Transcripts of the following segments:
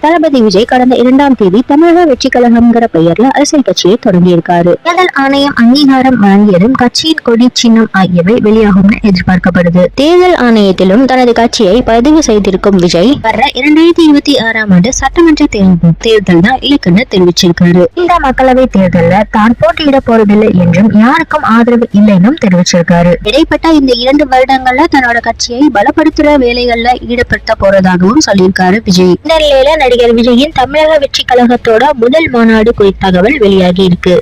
தளபதி விஜய் கடந்த 2ஆம் தேதி தமிழக வெற்றி கழகம்ங்கிற பெயர்ல அரசியல் கட்சியை தொடங்கியிருக்காரு. தேர்தல் ஆணையம் அங்கீகாரம் வழங்கியதும் கட்சியின் கொடி சின்னம் ஆகியவை வெளியாகும் எதிர்பார்க்கப்படுது. தேர்தல் ஆணையத்திலும் தனது கட்சியை பதிவு செய்திருக்கும் விஜய் வர 2026ஆம் ஆண்டு சட்டமன்ற தேர்தல் தான் இலக்குன்னு தெரிவிச்சிருக்காரு. இந்த மக்களவை தேர்தல்ல தான் போட்டியிட போறதில்லை என்றும் யாருக்கும் ஆதரவு இல்லைன்னும் தெரிவிச்சிருக்காரு. இடைப்பட்ட இந்த 2 வருடங்கள்ல தன்னோட கட்சியை பலப்படுத்துற வேலைகள்ல ஈடுபடுத்த போறதாகவும் சொல்லியிருக்காரு விஜய். இந்த நிலையில நடிகர் விஜயின் தமிழக வெற்றி கழகத்தோட முதல் மாநாடு குறித்த தகவல் வெளியாகி இருக்கு.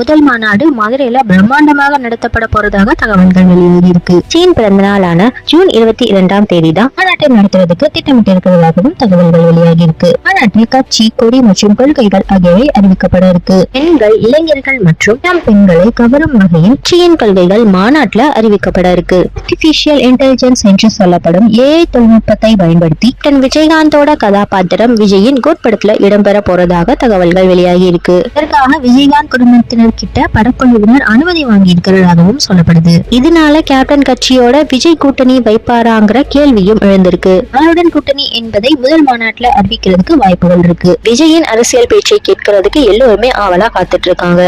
முதல் மாநாடு மதுரையில பிரம்மாண்டமாக நடத்தப்பட போறதாக தகவல்கள் வெளியாகி இருக்கு. சீன் பிறந்த நாளான ஜூன் 22ஆம் தேதி தான் மாநாட்டை நடத்துவதற்கு திட்டமிட்டு இருக்கிறதாகவும் தகவல்கள் வெளியாகி இருக்கு. மாநாட்டில் கட்சி, கொடி மற்றும் கொள்கைகள் ஆகியவை அறிவிக்கப்பட இருக்கு. பெண்கள், இளைஞர்கள் மற்றும் பெண்களை கவரும் வகையில் சீன் கொள்கைகள் மாநாட்டில் அறிவிக்கப்பட இருக்கு. ஆர்டிபிஷியல் இன்டெலிஜென்ஸ் என்று சொல்லப்படும் AI தொழில்நுட்பத்தை பயன்படுத்தி தன் விஜயகாந்தோட கதாபாத்திரம் விஜயின் கோட் படத்துல இடம்பெற போறதாக தகவல்கள் வெளியாகி இருக்கு. இதற்காக விஜயகாந்த் குடும்பத்தினர் கிட்ட படக்குழுவினர் அனுமதி வாங்கி இருக்கிறதாகவும் சொல்லப்படுது. இதனால கேப்டன் கட்சியோட விஜய் கூட்டணி வைப்பாராங்கிற கேள்வியும் எழுந்திருக்கு. அவருடன் கூட்டணி என்பதை முதல் மாநாட்டுல அறிவிக்கிறதுக்கு வாய்ப்புகள் இருக்கு. விஜயின் அரசியல் பேச்சை கேட்கறதுக்கு எல்லோருமே ஆவலா காத்துட்டு இருக்காங்க.